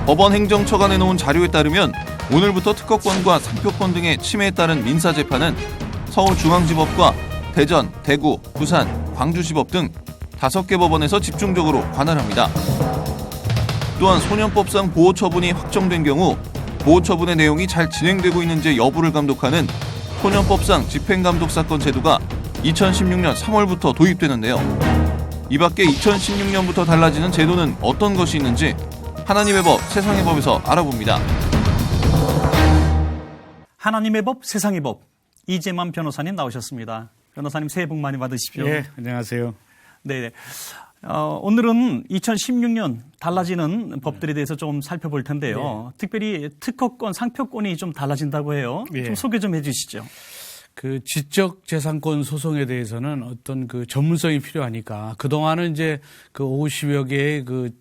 법원 행정처가 내놓은 자료에 따르면 오늘부터 특허권과 상표권 등의 침해에 따른 민사재판은 서울중앙지법과 대전, 대구, 부산, 광주지법 등 5개 법원에서 집중적으로 관할합니다. 또한 소년법상 보호처분이 확정된 경우 보호처분의 내용이 잘 진행되고 있는지 여부를 감독하는 소년법상 집행감독사건 제도가 2016년 3월부터 도입되는데요. 이 밖에 2016년부터 달라지는 제도는 어떤 것이 있는지 하나님의 법, 세상의 법에서 알아봅니다. 하나님의 법, 세상의 법. 이재만 변호사님 나오셨습니다. 변호사님 새해 복 많이 받으십시오. 네, 안녕하세요. 네. 오늘은 2016년 달라지는 법들에 대해서 좀 살펴볼 텐데요. 특별히 특허권, 상표권이 좀 달라진다고 해요. 좀 소개 좀 해주시죠. 그 지적재산권 소송에 대해서는 어떤 그 전문성이 필요하니까 그동안은 이제 그 50여 개의 그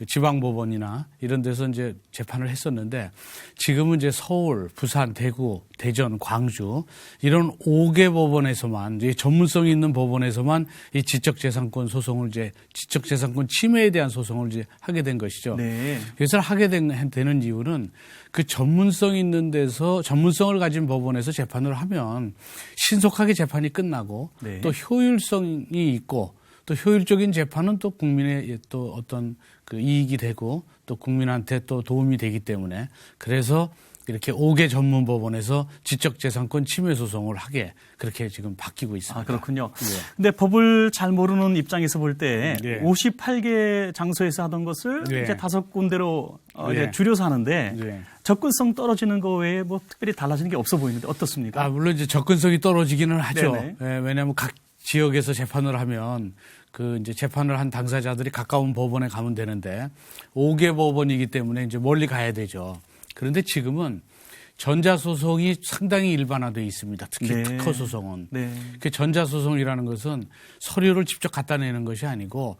지방법원이나 이런 데서 이제 재판을 했었는데 지금은 이제 서울, 부산, 대구, 대전, 광주 이런 5개 법원에서만 이제 전문성이 있는 법원에서만 이 지적재산권 소송을 이제 지적재산권 침해에 대한 소송을 이제 하게 된 것이죠. 네. 그래서 하게 되는 이유는 그 전문성 있는 데서 전문성을 가진 법원에서 재판을 하면 신속하게 재판이 끝나고 네. 또 효율성이 있고 또 효율적인 재판은 또 국민의 또 어떤 그 이익이 되고 또 국민한테 또 도움이 되기 때문에 그래서 이렇게 5개 전문 법원에서 지적재산권 침해 소송을 하게 그렇게 지금 바뀌고 있습니다. 아, 그렇군요. 네. 근데 법을 잘 모르는 입장에서 볼 때 네. 58개 장소에서 하던 것을 네. 이제 5군데로 이제 네. 줄여서 하는데 네. 접근성 떨어지는 거 외에 뭐 특별히 달라지는 게 없어 보이는데 어떻습니까? 물론 이제 접근성이 떨어지기는 하죠. 네네. 예, 왜냐하면 각 지역에서 재판을 하면 그 이제 재판을 한 당사자들이 가까운 법원에 가면 되는데 5개 법원이기 때문에 이제 멀리 가야 되죠. 그런데 지금은 전자소송이 상당히 일반화되어 있습니다. 특히 네. 특허소송은. 네. 그 전자소송이라는 것은 서류를 직접 갖다 내는 것이 아니고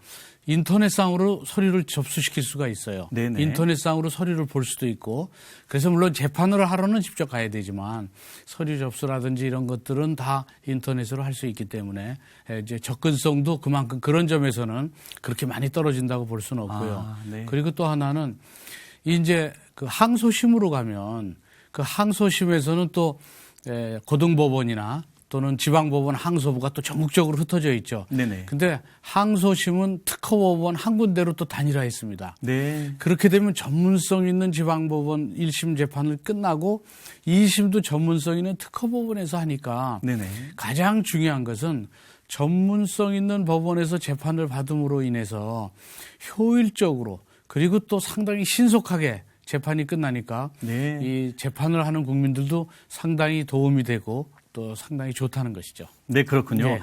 인터넷상으로 서류를 접수시킬 수가 있어요. 네네. 인터넷상으로 서류를 볼 수도 있고 그래서 물론 재판을 하러는 직접 가야 되지만 서류 접수라든지 이런 것들은 다 인터넷으로 할 수 있기 때문에 이제 접근성도 그만큼 그런 점에서는 그렇게 많이 떨어진다고 볼 수는 없고요. 네. 그리고 또 하나는 이제 그 항소심으로 가면 그 항소심에서는 또 고등법원이나 또는 지방법원 항소부가 또 전국적으로 흩어져 있죠. 네네. 근데 항소심은 특허법원 한 군데로 또 단일화했습니다. 네. 그렇게 되면 전문성 있는 지방법원 1심 재판을 끝나고 2심도 전문성 있는 특허법원에서 하니까 네네. 가장 중요한 것은 전문성 있는 법원에서 재판을 받음으로 인해서 효율적으로 그리고 또 상당히 신속하게 재판이 끝나니까 네. 이 재판을 하는 국민들도 상당히 도움이 되고 또 상당히 좋다는 것이죠. 네, 그렇군요. 네.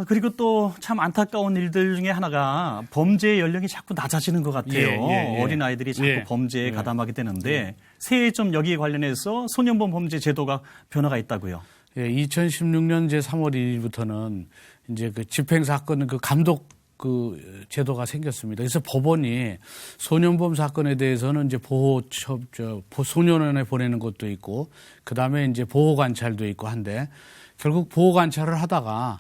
그리고 또 참 안타까운 일들 중에 하나가 범죄 연령이 자꾸 낮아지는 것 같아요. 예. 어린아이들이 자꾸 예. 범죄에 가담하게 되는데 새해 좀 여기에 관련해서 소년범 범죄 제도가 변화가 있다고요. 예, 2016년 이제 3월 1일부터는 이제 그 집행 사건 그 감독 그 제도가 생겼습니다. 그래서 법원이 소년범 사건에 대해서는 이제 소년원에 보내는 것도 있고, 그 다음에 이제 보호 관찰도 있고 한데, 결국 보호 관찰을 하다가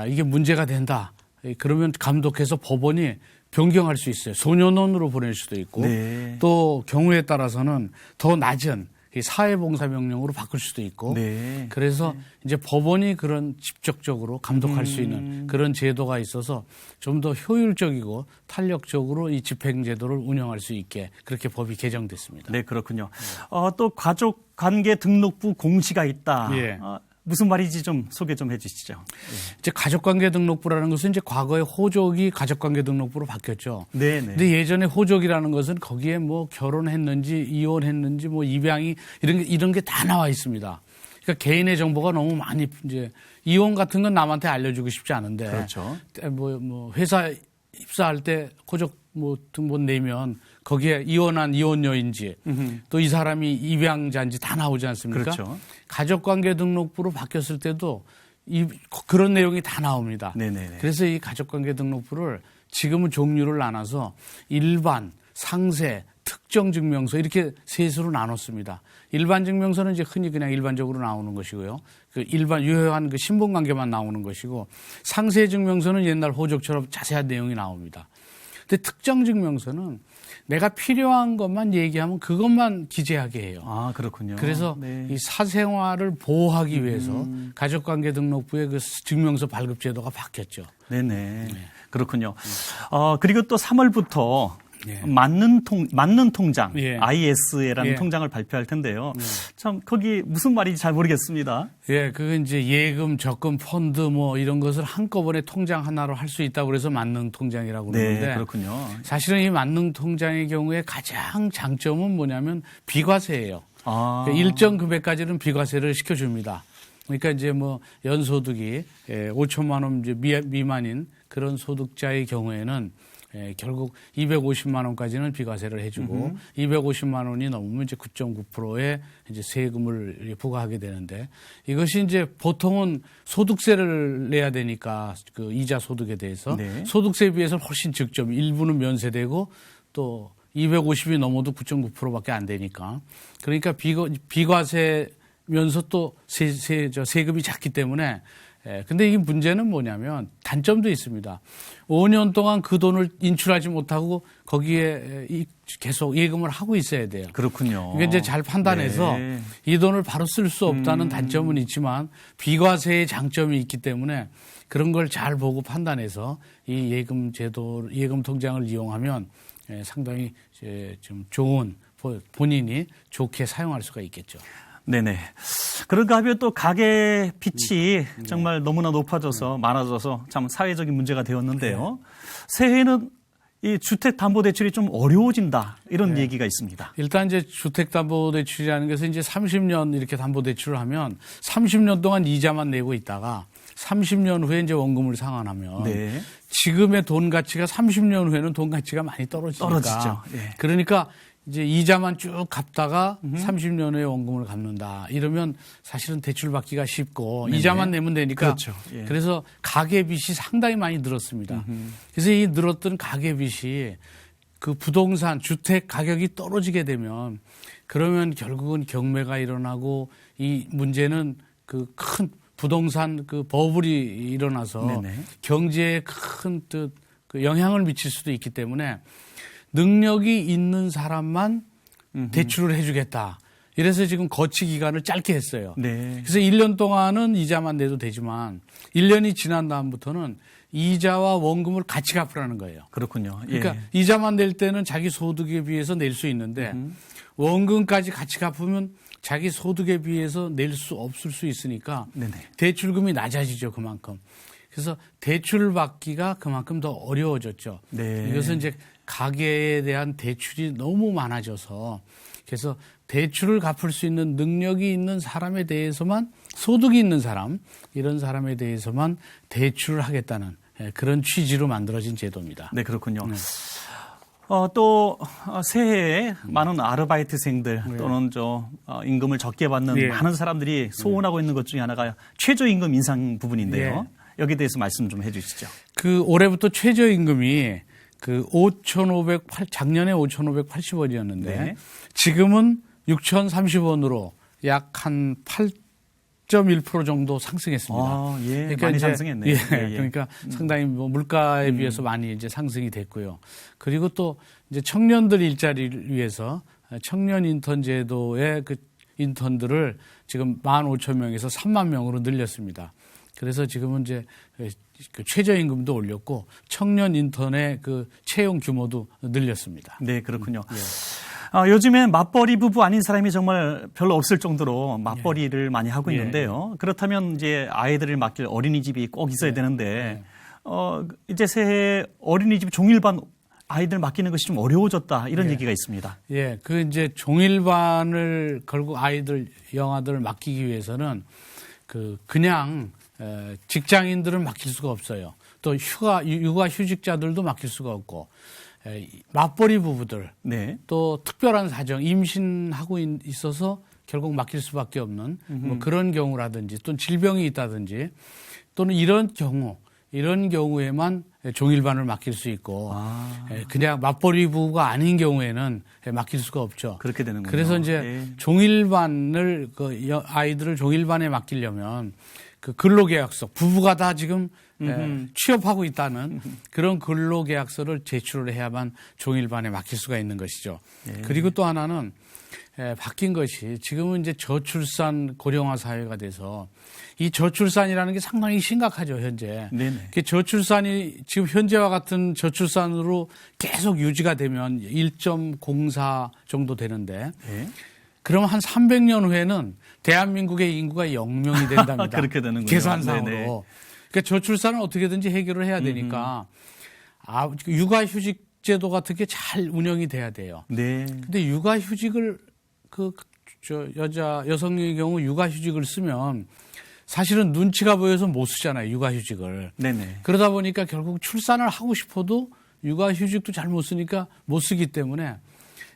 이게 문제가 된다. 그러면 감독해서 법원이 변경할 수 있어요. 소년원으로 보낼 수도 있고, 네. 또 경우에 따라서는 더 낮은 사회봉사명령으로 바꿀 수도 있고, 네. 그래서 이제 법원이 그런 직접적으로 감독할 수 있는 그런 제도가 있어서 좀 더 효율적이고 탄력적으로 이 집행제도를 운영할 수 있게 그렇게 법이 개정됐습니다. 네, 그렇군요. 또 가족관계 등록부 공시가 있다. 예. 무슨 말인지 좀 소개 좀 해주시죠. 이제 가족관계 등록부라는 것은 이제 과거에 호족이 가족관계 등록부로 바뀌었죠. 네. 근데 예전에 호족이라는 것은 거기에 뭐 결혼했는지 이혼했는지 뭐 입양이 이런 게 다 나와 있습니다. 그러니까 개인의 정보가 너무 많이 이제 이혼 같은 건 남한테 알려주고 싶지 않은데. 그렇죠. 뭐 회사 입사할 때 호족 뭐 등본 내면 거기에 이혼한 이혼녀인지 또 이 사람이 입양자인지 다 나오지 않습니까? 그렇죠. 가족관계 등록부로 바뀌었을 때도 그런 내용이 다 나옵니다. 네네네. 그래서 이 가족관계 등록부를 지금은 종류를 나눠서 일반, 상세, 특정 증명서 이렇게 셋으로 나눴습니다. 일반 증명서는 이제 흔히 그냥 일반적으로 나오는 것이고요. 그 일반 유효한 그 신분 관계만 나오는 것이고 상세 증명서는 옛날 호적처럼 자세한 내용이 나옵니다. 근데 특정 증명서는 내가 필요한 것만 얘기하면 그것만 기재하게 해요. 아, 그렇군요. 그래서 네. 이 사생활을 보호하기 위해서 가족관계등록부의 그 증명서 발급 제도가 바뀌었죠. 네네. 그렇군요. 그리고 또 3월부터 예. 맞는 통장, 예. IS라는 예. 통장을 발표할 텐데요. 참, 거기 무슨 말인지 잘 모르겠습니다. 예, 그건 이제 예금, 적금, 펀드 뭐 이런 것을 한꺼번에 통장 하나로 할 수 있다고 그래서 만능 통장이라고 그러는데. 네, 그렇군요. 사실은 이 만능 통장의 경우에 가장 장점은 뭐냐면 비과세예요. 아. 그러니까 일정 금액까지는 비과세를 시켜줍니다. 그러니까 이제 뭐 연소득이 5천만 원 이제 미만인 그런 소득자의 경우에는 결국 250만 원까지는 비과세를 해주고 250만 원이 넘으면 이제 9.9%의 이제 세금을 부과하게 되는데 이것이 이제 보통은 소득세를 내야 되니까 그 이자 소득에 대해서 네. 소득세에 비해서 훨씬 적죠. 일부는 면세되고 또 250이 넘어도 9.9%밖에 안 되니까 그러니까 비과세면서 또 세금이 작기 때문에 근데 이 문제는 뭐냐면 단점도 있습니다. 5년 동안 그 돈을 인출하지 못하고 거기에 계속 예금을 하고 있어야 돼요. 그렇군요. 이게 이제 잘 판단해서 네. 이 돈을 바로 쓸 수 없다는 단점은 있지만 비과세의 장점이 있기 때문에 그런 걸 잘 보고 판단해서 이 예금 제도, 예금 통장을 이용하면 상당히 좀 좋은 본인이 좋게 사용할 수가 있겠죠. 네네. 그런가 하면 또 가계 빚이 정말 너무나 높아져서 많아져서 참 사회적인 문제가 되었는데요. 새해에는 이 주택담보대출이 좀 어려워진다 이런 얘기가 있습니다. 일단 이제 주택담보대출이라는 것은 이제 30년 이렇게 담보대출을 하면 30년 동안 이자만 내고 있다가 30년 후에 이제 원금을 상환하면 네. 지금의 돈 가치가 30년 후에는 돈 가치가 많이 떨어지니까. 떨어지죠. 예. 그러니까 이제 이자만 쭉 갚다가 30년 후에 원금을 갚는다. 이러면 사실은 대출 받기가 쉽고 네네. 이자만 내면 되니까. 그렇죠. 예. 그래서 가계빚이 상당히 많이 늘었습니다. 그래서 이 늘었던 가계빚이 그 부동산 주택 가격이 떨어지게 되면 그러면 결국은 경매가 일어나고 이 문제는 그 큰 부동산 그 버블이 일어나서 네네. 경제에 큰 뜻 그 영향을 미칠 수도 있기 때문에 능력이 있는 사람만 대출을 해주겠다. 이래서 지금 거치 기간을 짧게 했어요. 네. 그래서 1년 동안은 이자만 내도 되지만 1년이 지난 다음부터는 이자와 원금을 같이 갚으라는 거예요. 그렇군요. 그러니까 예. 이자만 낼 때는 자기 소득에 비해서 낼 수 있는데 원금까지 같이 갚으면 자기 소득에 비해서 낼 수 없을 수 있으니까 네네. 대출금이 낮아지죠. 그만큼. 그래서 대출 받기가 그만큼 더 어려워졌죠. 네. 이것은 이제 가계에 대한 대출이 너무 많아져서 그래서 대출을 갚을 수 있는 능력이 있는 사람에 대해서만 소득이 있는 사람 이런 사람에 대해서만 대출을 하겠다는 그런 취지로 만들어진 제도입니다. 네, 그렇군요. 또 새해에 많은 아르바이트생들 또는 임금을 적게 받는 예. 많은 사람들이 소원하고 있는 것 중에 하나가 최저임금 인상 부분인데요. 예. 여기에 대해서 말씀 좀 해주시죠. 그 올해부터 최저임금이 그 작년에 5,580원이었는데 네. 지금은 6,030원으로 약 한 8.1% 정도 상승했습니다. 아, 예. 많이 상승했네요. 예, 예, 예. 그러니까 상당히 뭐 물가에 비해서 많이 이제 상승이 됐고요. 그리고 또 이제 청년들 일자리를 위해서 청년 인턴 제도의 그 인턴들을 지금 15,000명에서 3만 명으로 늘렸습니다. 그래서 지금은 이제 그 최저임금도 올렸고 청년 인턴의 그 채용 규모도 늘렸습니다. 네, 그렇군요. 예. 요즘엔 맞벌이 부부 아닌 사람이 정말 별로 없을 정도로 맞벌이를 많이 하고 있는데요. 그렇다면 이제 아이들을 맡길 어린이집이 꼭 있어야 되는데 이제 새해 어린이집 종일반 아이들 맡기는 것이 좀 어려워졌다 이런 얘기가 있습니다. 예, 그 이제 종일반을 걸고 아이들 영아들을 맡기기 위해서는 그냥 직장인들은 맡길 수가 없어요. 또 육아 휴직자들도 맡길 수가 없고 맞벌이 부부들 네. 또 특별한 사정 임신하고 있어서 결국 맡길 수밖에 없는 뭐 그런 경우라든지 또는 질병이 있다든지 또는 이런 경우에만 종일반을 맡길 수 있고 그냥 맞벌이 부부가 아닌 경우에는 맡길 수가 없죠. 그렇게 되는군요. 그래서 이제 네. 종일반을 아이들을 종일반에 맡기려면 그 근로계약서 부부가 다 지금 취업하고 있다는 그런 근로계약서를 제출을 해야만 종일반에 맡길 수가 있는 것이죠. 예. 그리고 또 하나는 바뀐 것이 지금은 이제 저출산 고령화 사회가 돼서 이 저출산이라는 게 상당히 심각하죠, 현재. 네네. 그 저출산이 지금 현재와 같은 저출산으로 계속 유지가 되면 1.04 정도 되는데 네. 그러면 한 300년 후에는 대한민국의 인구가 0명이 된답니다. 그렇게 되는군요. 계산상으로. 네네. 그러니까 저출산은 어떻게든지 해결을 해야 되니까 육아휴직 제도 같은 게 잘 운영이 돼야 돼요. 네. 근데 육아휴직을 여성의 경우 육아휴직을 쓰면 사실은 눈치가 보여서 못 쓰잖아요, 육아휴직을. 네네. 그러다 보니까 결국 출산을 하고 싶어도 육아휴직도 잘 못 쓰니까 못 쓰기 때문에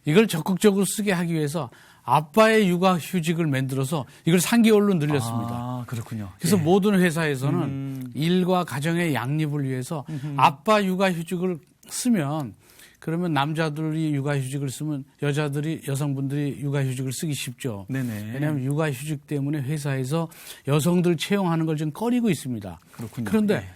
이걸 적극적으로 쓰게 하기 위해서 아빠의 육아휴직을 만들어서 이걸 3개월로 늘렸습니다. 아, 그렇군요. 그래서 예. 모든 회사에서는 일과 가정의 양립을 위해서 아빠 육아휴직을 쓰면 그러면 남자들이 육아휴직을 쓰면 여성분들이 육아휴직을 쓰기 쉽죠. 네네. 왜냐하면 육아휴직 때문에 회사에서 여성들 채용하는 걸 좀 꺼리고 있습니다. 그렇군요. 그런데 예.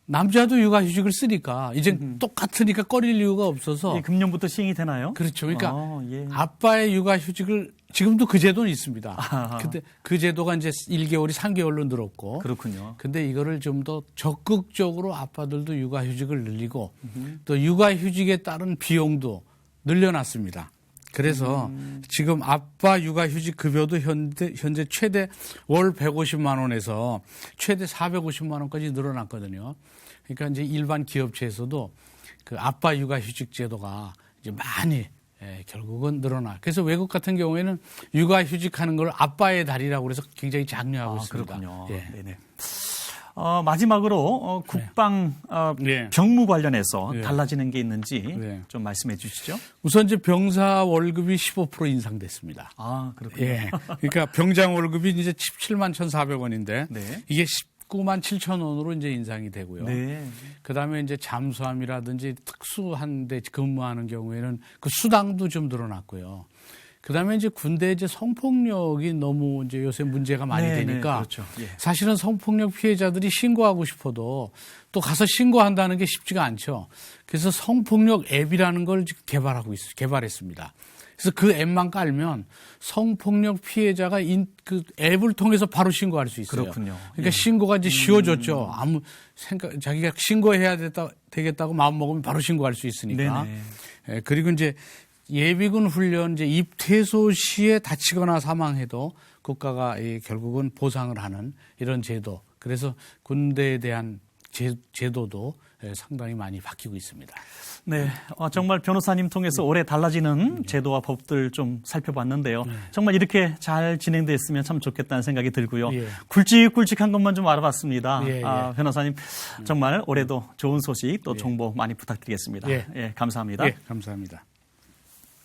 남자도 육아휴직을 쓰니까 이제 똑같으니까 꺼릴 이유가 없어서 예, 금년부터 시행이 되나요? 그렇죠. 그러니까 예. 아빠의 육아휴직을 지금도 그 제도는 있습니다. 아하. 근데 그 제도가 이제 1개월이 3개월로 늘었고. 그렇군요. 근데 이거를 좀 더 적극적으로 아빠들도 육아휴직을 늘리고 또 육아휴직에 따른 비용도 늘려놨습니다. 그래서 지금 아빠 육아휴직 급여도 현재 최대 월 150만 원에서 최대 450만 원까지 늘어났거든요. 그러니까 이제 일반 기업체에서도 그 아빠 육아휴직 제도가 이제 많이 결국은 늘어나. 그래서 외국 같은 경우에는 육아휴직하는 걸 아빠의 달이라고 그래서 굉장히 장려하고 있습니다. 그렇군요. 예. 네네. 마지막으로 국방 예. 병무 관련해서 예. 달라지는 게 있는지 예. 좀 말씀해 주시죠. 우선 이제 병사 월급이 15% 인상됐습니다. 아, 그렇군요. 예. 그러니까 병장 월급이 이제 17만 1,400원인데 네. 이게 19만 7천 원으로 이제 인상이 되고요. 네. 그다음에 이제 잠수함이라든지 특수한 데 근무하는 경우에는 그 수당도 좀 늘어났고요. 그다음에 이제 군대 이제 성폭력이 너무 이제 요새 문제가 많이 네, 되니까 네, 그렇죠. 예. 사실은 성폭력 피해자들이 신고하고 싶어도 또 가서 신고한다는 게 쉽지가 않죠. 그래서 성폭력 앱이라는 걸 개발했습니다. 그래서 그 앱만 깔면 성폭력 피해자가 그 앱을 통해서 바로 신고할 수 있어요. 그렇군요. 그러니까 예. 신고가 이제 쉬워졌죠. 자기가 신고해야 되겠다고 마음 먹으면 바로 신고할 수 있으니까. 네네. 예, 그리고 이제 예비군 훈련 이제 입퇴소 시에 다치거나 사망해도 국가가 결국은 보상을 하는 이런 제도. 그래서 군대에 대한 제도도 상당히 많이 바뀌고 있습니다. 네, 정말 변호사님 통해서 올해 달라지는 제도와 법들 좀 살펴봤는데요. 정말 이렇게 잘 진행됐으면 참 좋겠다는 생각이 들고요. 예. 굵직굵직한 것만 좀 알아봤습니다. 예, 예. 변호사님 정말 올해도 좋은 소식 또 정보 많이 부탁드리겠습니다. 예. 예, 감사합니다. 예, 감사합니다.